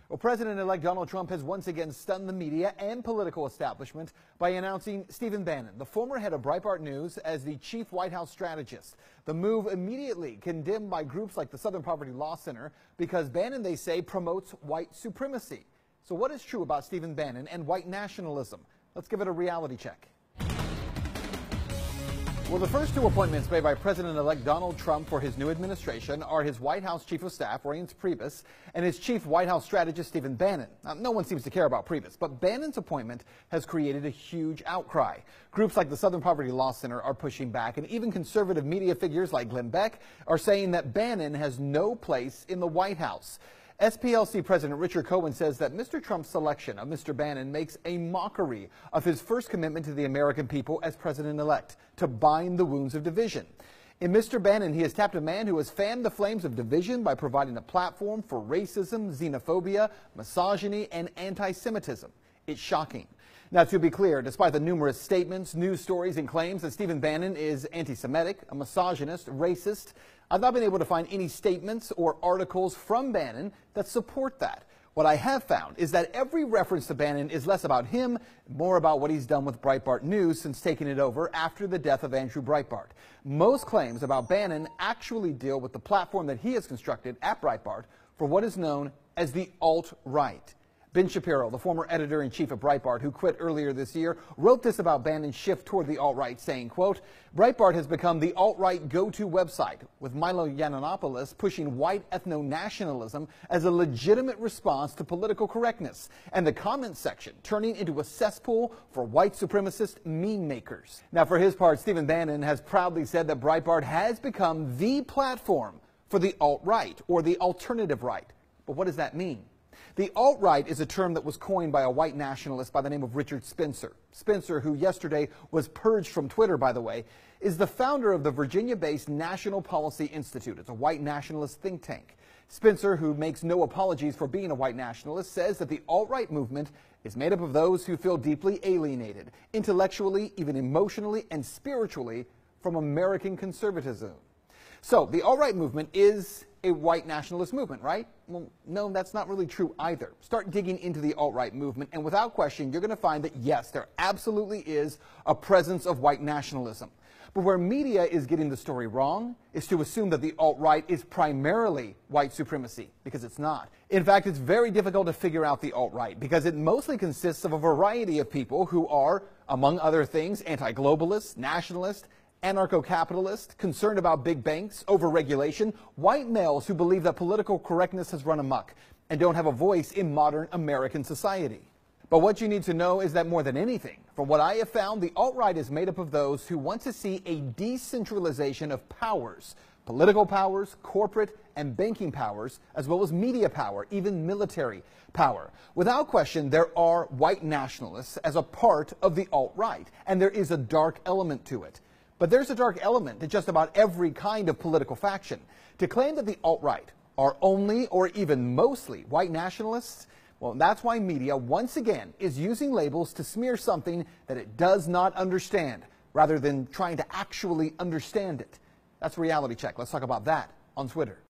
Well, President-elect Donald Trump has once again stunned the media and political establishment by announcing Stephen Bannon, the former head of Breitbart News, as the chief White House strategist. The move immediately condemned by groups like the Southern Poverty Law Center because Bannon, they say, promotes white supremacy. So what is true about Stephen Bannon and white nationalism? Let's give it a reality check. Well, the first two appointments made by President-elect Donald Trump for his new administration are his White House Chief of Staff, Reince Priebus, and his chief White House strategist, Stephen Bannon. Now, no one seems to care about Priebus, but Bannon's appointment has created a huge outcry. Groups like the Southern Poverty Law Center are pushing back, and even conservative media figures like Glenn Beck are saying that Bannon has no place in the White House. SPLC President Richard Cohen says that Mr. Trump's selection of Mr. Bannon makes a mockery of his first commitment to the American people as president-elect, to bind the wounds of division. In Mr. Bannon, he has tapped a man who has fanned the flames of division by providing a platform for racism, xenophobia, misogyny, and anti-Semitism. It's shocking. Now, to be clear, despite the numerous statements, news stories, and claims that Stephen Bannon is anti-Semitic, a misogynist, racist, I've not been able to find any statements or articles from Bannon that support that. What I have found is that every reference to Bannon is less about him, more about what he's done with Breitbart News since taking it over after the death of Andrew Breitbart. Most claims about Bannon actually deal with the platform that he has constructed at Breitbart for what is known as the alt-right. Ben Shapiro, the former editor-in-chief of Breitbart, who quit earlier this year, wrote this about Bannon's shift toward the alt-right, saying, quote, Breitbart has become the alt-right go-to website, with Milo Yiannopoulos pushing white ethno-nationalism as a legitimate response to political correctness, and the comments section turning into a cesspool for white supremacist meme makers. Now, for his part, Stephen Bannon has proudly said that Breitbart has become the platform for the alt-right, or the alternative right. But what does that mean? The alt-right is a term that was coined by a white nationalist by the name of Richard Spencer. Spencer, who yesterday was purged from Twitter, by the way, is the founder of the Virginia-based National Policy Institute. It's a white nationalist think tank. Spencer, who makes no apologies for being a white nationalist, says that the alt-right movement is made up of those who feel deeply alienated, intellectually, even emotionally, and spiritually from American conservatism. So the alt-right movement is a white nationalist movement, right? Well, no, that's not really true either. Start digging into the alt-right movement, and without question, you're going to find that, yes, there absolutely is a presence of white nationalism. But where media is getting the story wrong is to assume that the alt-right is primarily white supremacy, because it's not. In fact, it's very difficult to figure out the alt-right, because it mostly consists of a variety of people who are, among other things, anti-globalist, nationalist, anarcho-capitalist, concerned about big banks, overregulation, white males who believe that political correctness has run amok and don't have a voice in modern American society. But what you need to know is that more than anything, from what I have found, the alt-right is made up of those who want to see a decentralization of powers, political powers, corporate and banking powers, as well as media power, even military power. Without question, there are white nationalists as a part of the alt-right, and there is a dark element to it. But there's a dark element to just about every kind of political faction. To claim that the alt-right are only or even mostly white nationalists, well, that's why media once again is using labels to smear something that it does not understand, rather than trying to actually understand it. That's Reality Check. Let's talk about that on Twitter.